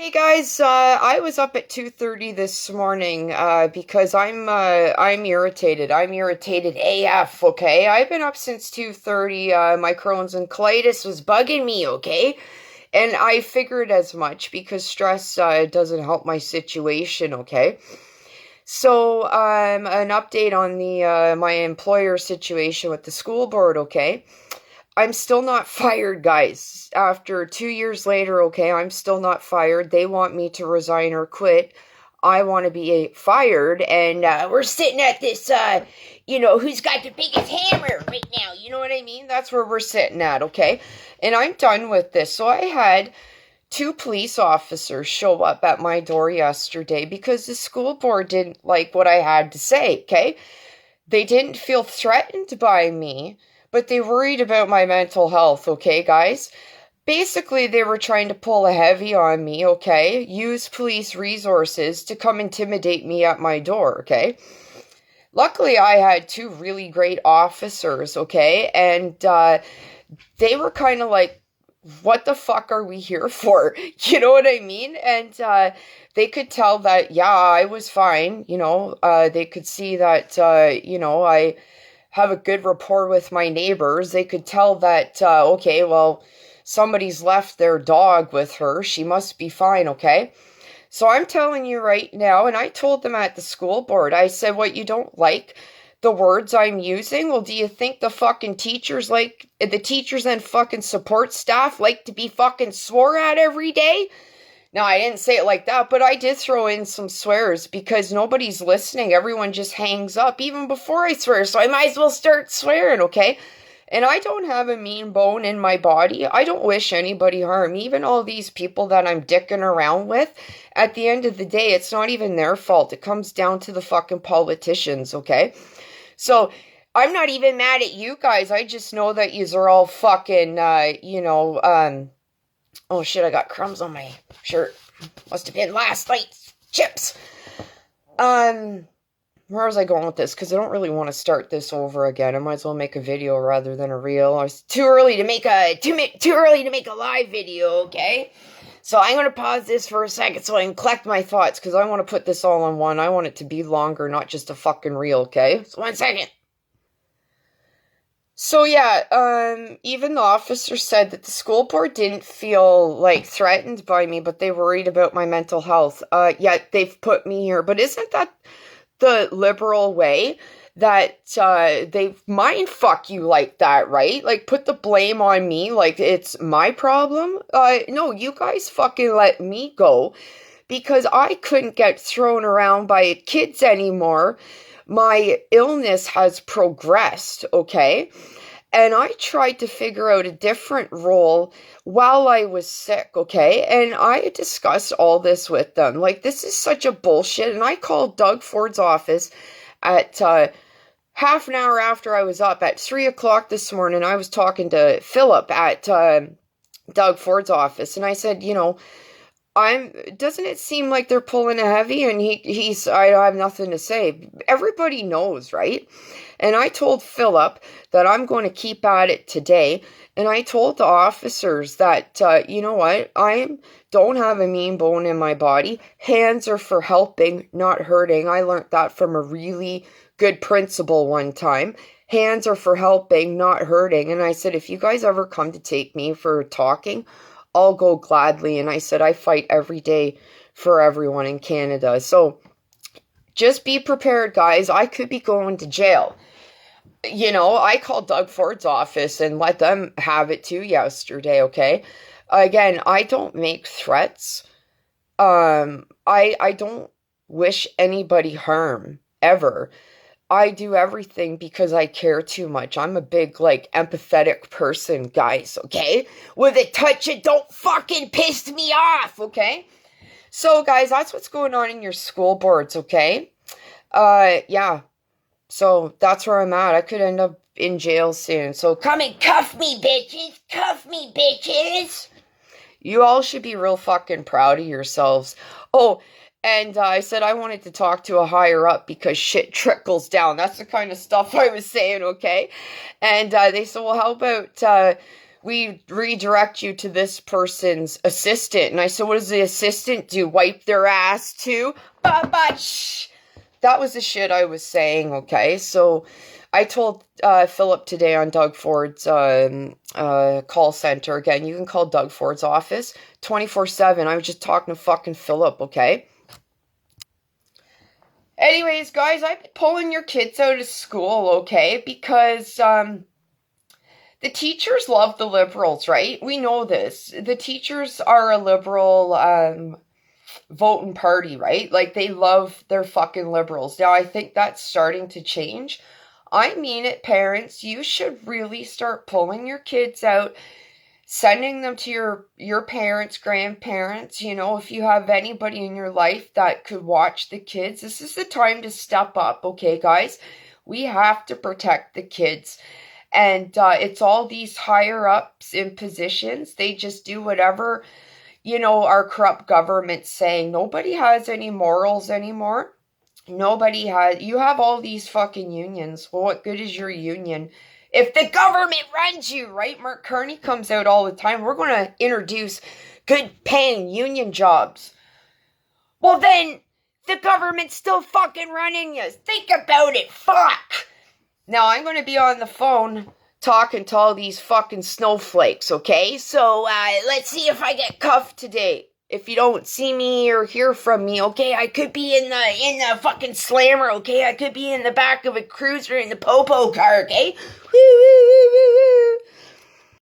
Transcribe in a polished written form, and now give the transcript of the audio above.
Hey guys, I was up at 2:30 this morning because I'm irritated. I'm irritated AF, okay? I've been up since 2:30. My Crohn's and colitis was bugging me, okay? And I figured as much because stress doesn't help my situation, okay? So, an update on the my employer situation with the school board, okay? I'm still not fired, guys. After 2 years later, okay, I'm still not fired. They want me to resign or quit. I want to be fired, and we're sitting at this, who's got the biggest hammer right now? You know what I mean? That's where we're sitting at, okay? And I'm done with this. So I had two police officers show up at my door yesterday because the school board didn't like what I had to say, okay? They didn't feel threatened by me, but they worried about my mental health, okay, guys? Basically, they were trying to pull a heavy on me, okay? Use police resources to come intimidate me at my door, okay? Luckily, I had two really great officers, okay? And they were kind of like, what the fuck are we here for? You know what I mean? And they could tell that, yeah, I was fine. They could see that, I have a good rapport with my neighbors. They could tell that, okay, well, somebody's left their dog with her. She must be fine, okay? So I'm telling you right now, and I told them at the school board, I said, what, you don't like the words I'm using? Well, do you think the fucking teachers and fucking support staff like to be fucking swore at every day? No, I didn't say it like that, but I did throw in some swears because nobody's listening. Everyone just hangs up even before I swear, so I might as well start swearing, okay? And I don't have a mean bone in my body. I don't wish anybody harm. Even all these people that I'm dicking around with, at the end of the day, it's not even their fault. It comes down to the fucking politicians, okay? So I'm not even mad at you guys. I just know that yous are all fucking, oh shit, I got crumbs on my shirt. Must have been last night's chips. Where was I going with this? Because I don't really want to start this over again. I might as well make a video rather than a reel. It's too early to make a live video, okay? So I'm going to pause this for a second so I can collect my thoughts because I want to put this all on one. I want it to be longer, not just a fucking reel, okay? So 1 second. So yeah, even the officer said that the school board didn't feel like threatened by me, but they worried about my mental health. Yet they've put me here. But isn't that the liberal way that they mind fuck you like that, right? Like put the blame on me like it's my problem? No, you guys fucking let me go because I couldn't get thrown around by kids anymore. My illness has progressed, okay? And I tried to figure out a different role while I was sick, okay? And I discussed all this with them. Like, this is such a bullshit. And I called Doug Ford's office at half an hour after I was up. At 3 o'clock this morning, I was talking to Philip at Doug Ford's office. And I said, doesn't it seem like they're pulling a heavy? And I have nothing to say. Everybody knows, right? And I told Philip that I'm going to keep at it today. And I told the officers that, you know what? I don't have a mean bone in my body. Hands are for helping, not hurting. I learned that from a really good principal one time. Hands are for helping, not hurting. And I said, if you guys ever come to take me for talking, I'll go gladly. And I said, I fight every day for everyone in Canada. So just be prepared, guys. I could be going to jail. I called Doug Ford's office and let them have it too yesterday, okay? Again, I don't make threats. I don't wish anybody harm, ever. I do everything because I care too much. I'm a big, empathetic person, guys, okay? With a touch of don't fucking piss me off, okay? So, guys, that's what's going on in your school boards, okay? Yeah. So, that's where I'm at. I could end up in jail soon. So, come and cuff me, bitches! Cuff me, bitches! You all should be real fucking proud of yourselves. Oh, and I said I wanted to talk to a higher up because shit trickles down. That's the kind of stuff I was saying, okay? And they said, well, how about we redirect you to this person's assistant. And I said, what does the assistant do? Wipe their ass too? Shh. That was the shit I was saying, okay? So I told Philip today on Doug Ford's call center. Again, you can call Doug Ford's office 24/7. I was just talking to fucking Philip, okay? Anyways, guys, I've been pulling your kids out of school, okay? Because the teachers love the liberals, right? We know this. The teachers are a liberal voting party, right? Like, they love their fucking liberals. Now, I think that's starting to change. I mean it, parents. You should really start pulling your kids out, sending them to your parents, grandparents. You know, if you have anybody in your life that could watch the kids, this is the time to step up, okay, guys? We have to protect the kids. And it's all these higher ups in positions. They just do whatever, you know, our corrupt government's saying. Nobody has any morals anymore. Nobody has. You have all these fucking unions. Well, what good is your union if the government runs you, right? Mark Carney comes out all the time. We're going to introduce good paying union jobs. Well, then the government's still fucking running you. Think about it. Fuck. Now, I'm going to be on the phone talking to all these fucking snowflakes, okay? So, let's see if I get cuffed today. If you don't see me or hear from me, okay? I could be in the fucking slammer, okay? I could be in the back of a cruiser in the popo car, okay? Woo, woo, woo, woo, woo.